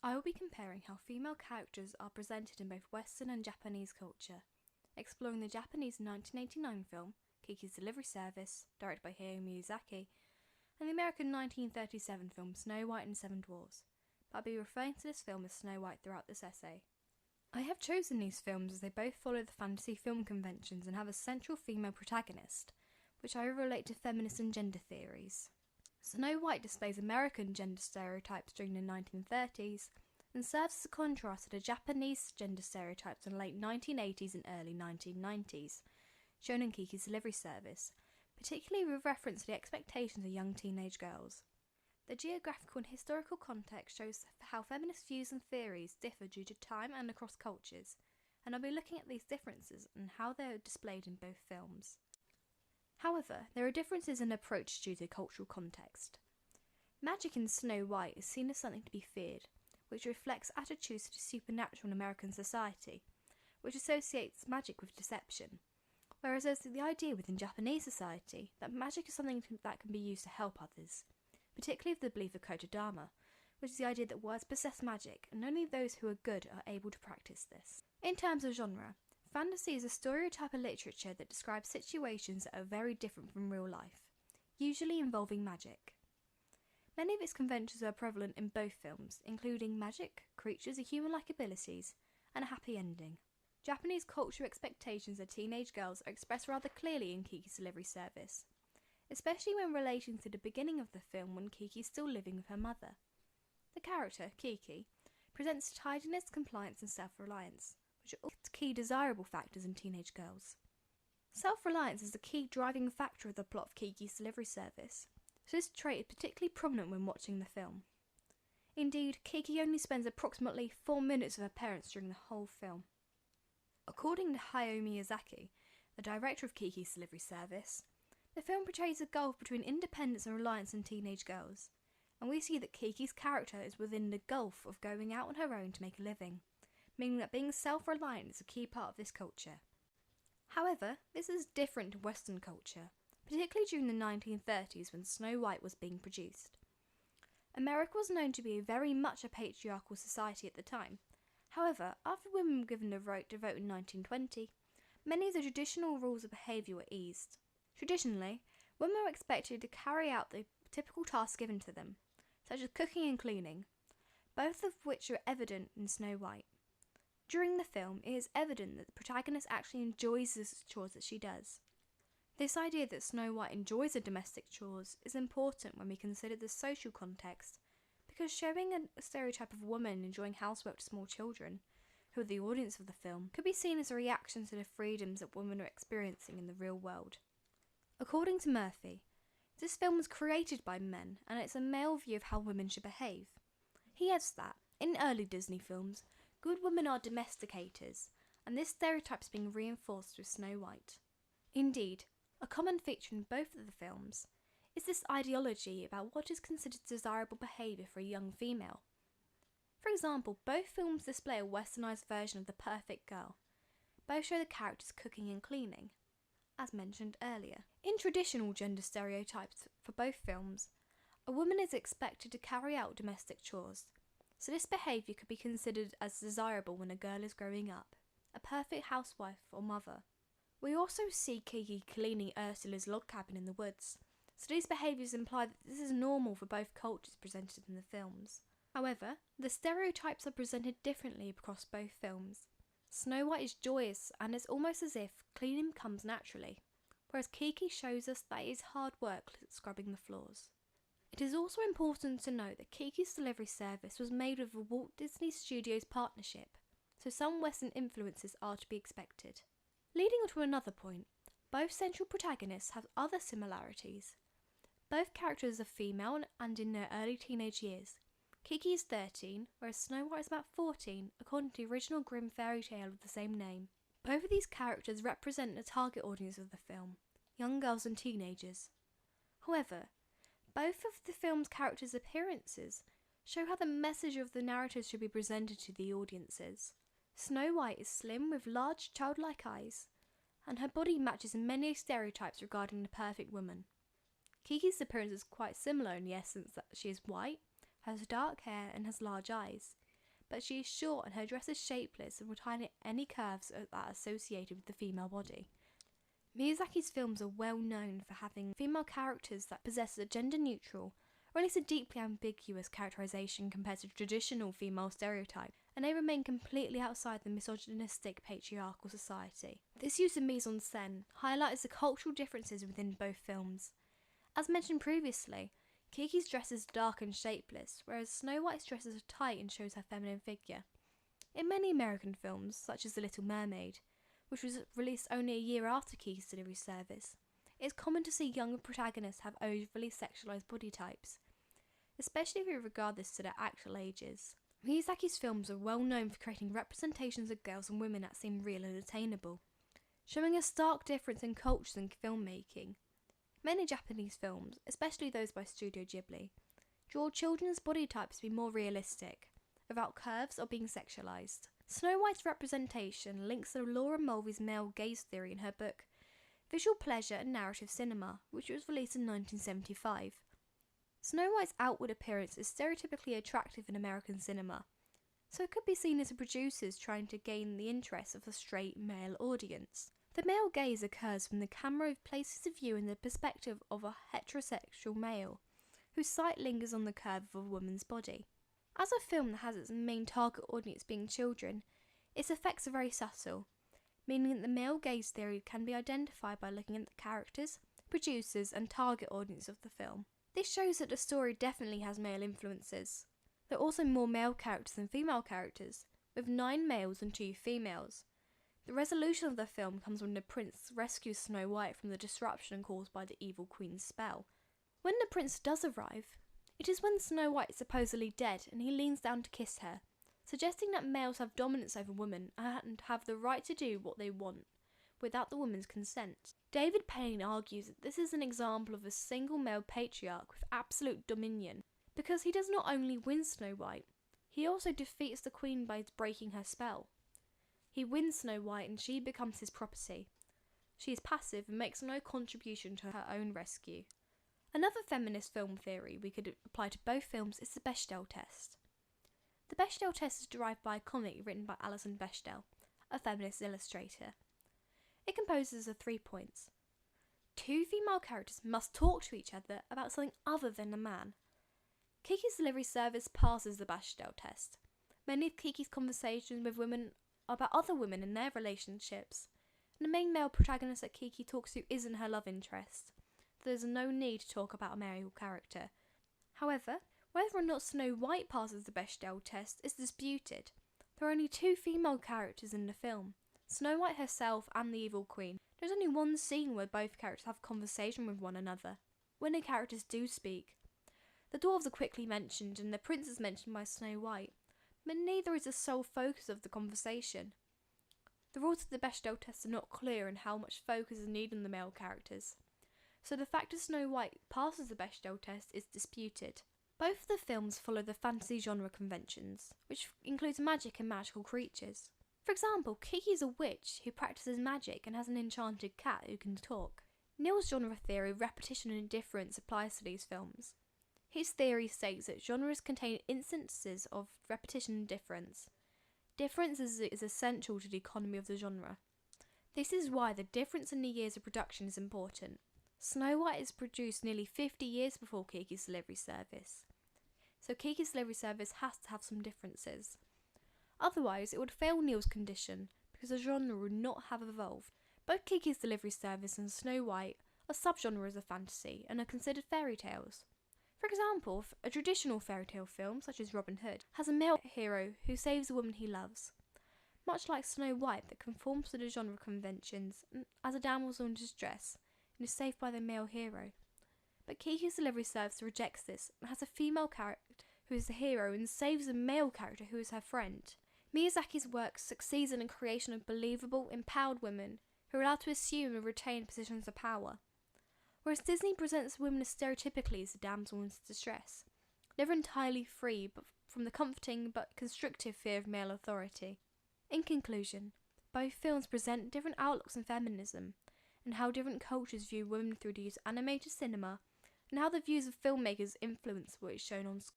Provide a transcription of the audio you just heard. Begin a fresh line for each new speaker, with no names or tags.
I will be comparing how female characters are presented in both Western and Japanese culture, exploring the Japanese 1989 film, Kiki's Delivery Service, directed by Hayao Miyazaki, and the American 1937 film Snow White and Seven Dwarfs, but I'll be referring to this film as Snow White throughout this essay. I have chosen these films as they both follow the fantasy film conventions and have a central female protagonist, which I relate to feminist and gender theories. Snow White displays American gender stereotypes during the 1930s and serves as a contrast to the Japanese gender stereotypes in the late 1980s and early 1990s, shown in Kiki's Delivery Service, particularly with reference to the expectations of young teenage girls. The geographical and historical context shows how feminist views and theories differ due to time and across cultures, and I'll be looking at these differences and how they are displayed in both films. However, there are differences in approach due to cultural context. Magic in Snow White is seen as something to be feared, which reflects attitudes to the supernatural in American society, which associates magic with deception, whereas there's the idea within Japanese society that magic is something that can be used to help others, particularly with the belief of Kodama, which is the idea that words possess magic and only those who are good are able to practice this. In terms of genre, fantasy is a stereotype of literature that describes situations that are very different from real life, usually involving magic. Many of its conventions are prevalent in both films, including magic, creatures with human-like abilities, and a happy ending. Japanese cultural expectations of teenage girls are expressed rather clearly in Kiki's Delivery Service, especially when relating to the beginning of the film when Kiki is still living with her mother. The character, Kiki, presents tidiness, compliance, and self-reliance, which are all key desirable factors in teenage girls. Self-reliance is the key driving factor of the plot of Kiki's Delivery Service, so this trait is particularly prominent when watching the film. Indeed, Kiki only spends approximately 4 minutes with her parents during the whole film. According to Hayao Miyazaki, the director of Kiki's Delivery Service, the film portrays a gulf between independence and reliance in teenage girls, and we see that Kiki's character is within the gulf of going out on her own to make a living, meaning that being self-reliant is a key part of this culture. However, this is different to Western culture, particularly during the 1930s when Snow White was being produced. America was known to be very much a patriarchal society at the time. However, after women were given the right to vote in 1920, many of the traditional rules of behaviour were eased. Traditionally, women were expected to carry out the typical tasks given to them, such as cooking and cleaning, both of which are evident in Snow White. During the film, it is evident that the protagonist actually enjoys the chores that she does. This idea that Snow White enjoys the domestic chores is important when we consider the social context, because showing a stereotype of a woman enjoying housework to small children, who are the audience of the film, could be seen as a reaction to the freedoms that women are experiencing in the real world. According to Murphy, this film was created by men, and it's a male view of how women should behave. He adds that, in early Disney films, good women are domesticators, and this stereotype is being reinforced with Snow White. Indeed, a common feature in both of the films is this ideology about what is considered desirable behaviour for a young female. For example, both films display a westernised version of the perfect girl. Both show the characters cooking and cleaning, as mentioned earlier. In traditional gender stereotypes for both films, a woman is expected to carry out domestic chores, so this behaviour could be considered as desirable when a girl is growing up, a perfect housewife or mother. We also see Kiki cleaning Ursula's log cabin in the woods, so these behaviours imply that this is normal for both cultures presented in the films. However, the stereotypes are presented differently across both films. Snow White is joyous, and it's almost as if cleaning comes naturally, whereas Kiki shows us that it is hard work scrubbing the floors. It is also important to note that Kiki's Delivery Service was made with a Walt Disney Studios partnership, so some Western influences are to be expected. Leading on to another point, both central protagonists have other similarities. Both characters are female and in their early teenage years. Kiki is 13, whereas Snow White is about 14, according to the original Grimm fairy tale of the same name. Both of these characters represent the target audience of the film, young girls and teenagers. However, both of the film's characters' appearances show how the message of the narrative should be presented to the audiences. Snow White is slim with large childlike eyes, and her body matches many stereotypes regarding the perfect woman. Kiki's appearance is quite similar in the essence that she is white, has dark hair and has large eyes, but she is short and her dress is shapeless and would hide any curves that are associated with the female body. Miyazaki's films are well known for having female characters that possess a gender-neutral, or at least a deeply ambiguous characterization compared to traditional female stereotypes, and they remain completely outside the misogynistic patriarchal society. This use of mise-en-scène highlights the cultural differences within both films. As mentioned previously, Kiki's dress is dark and shapeless, whereas Snow White's dress is tight and shows her feminine figure. In many American films, such as The Little Mermaid, which was released only a year after Kiki's delivery service, it is common to see younger protagonists have overly sexualised body types, especially if we regard this to their actual ages. Miyazaki's films are well known for creating representations of girls and women that seem real and attainable, showing a stark difference in cultures and filmmaking. Many Japanese films, especially those by Studio Ghibli, draw children's body types to be more realistic, without curves or being sexualised. Snow White's representation links to Laura Mulvey's male gaze theory in her book Visual Pleasure and Narrative Cinema, which was released in 1975. Snow White's outward appearance is stereotypically attractive in American cinema, so it could be seen as the producers trying to gain the interest of a straight male audience. The male gaze occurs when the camera places the view in the perspective of a heterosexual male, whose sight lingers on the curve of a woman's body. As a film that has its main target audience being children, its effects are very subtle, meaning that the male gaze theory can be identified by looking at the characters, producers and target audience of the film. This shows that the story definitely has male influences. There are also more male characters than female characters, with 9 males and 2 females. The resolution of the film comes when the prince rescues Snow White from the disruption caused by the evil queen's spell. When the prince does arrive, it is when Snow White is supposedly dead and he leans down to kiss her, suggesting that males have dominance over women and have the right to do what they want, without the woman's consent. David Payne argues that this is an example of a single male patriarch with absolute dominion, because he does not only win Snow White, he also defeats the queen by breaking her spell. He wins Snow White and she becomes his property. She is passive and makes no contribution to her own rescue. Another feminist film theory we could apply to both films is the Bechdel test. The Bechdel test is derived by a comic written by Alison Bechdel, a feminist illustrator. It composes of 3 points. 2 female characters must talk to each other about something other than a man. Kiki's delivery service passes the Bechdel test. Many of Kiki's conversations with women are about other women and their relationships, and the main male protagonist that Kiki talks to isn't her love interest. There's no need to talk about a male character. However, whether or not Snow White passes the Bechdel test is disputed. There are only 2 female characters in the film, Snow White herself and the evil queen. There's only one scene where both characters have a conversation with one another. When the characters do speak, the dwarves are quickly mentioned and the prince is mentioned by Snow White, but neither is the sole focus of the conversation. The rules of the Bechdel test are not clear in how much focus is needed on the male characters, so the fact that Snow White passes the Bechdel test is disputed. Both of the films follow the fantasy genre conventions, which includes magic and magical creatures. For example, Kiki is a witch who practices magic and has an enchanted cat who can talk. Neil's genre theory of repetition and difference applies to these films. His theory states that genres contain instances of repetition and difference. Difference is essential to the economy of the genre. This is why the difference in the years of production is important. Snow White is produced nearly 50 years before Kiki's delivery service, so Kiki's delivery service has to have some differences. Otherwise, it would fail Neil's condition, because the genre would not have evolved. Both Kiki's delivery service and Snow White are subgenres of fantasy and are considered fairy tales. For example, a traditional fairy tale film, such as Robin Hood, has a male hero who saves a woman he loves, much like Snow White that conforms to the genre conventions as a damsel in distress and is saved by the male hero. But Kiki's delivery service rejects this and has a female character who is the hero and saves a male character who is her friend. Miyazaki's work succeeds in the creation of believable, empowered women who are allowed to assume and retain positions of power, whereas Disney presents women as stereotypically as the damsel in distress, never entirely free but from the comforting but constrictive fear of male authority. In conclusion, both films present different outlooks on feminism, and how different cultures view women through the use of animated cinema, and how the views of filmmakers influence what is shown on screen.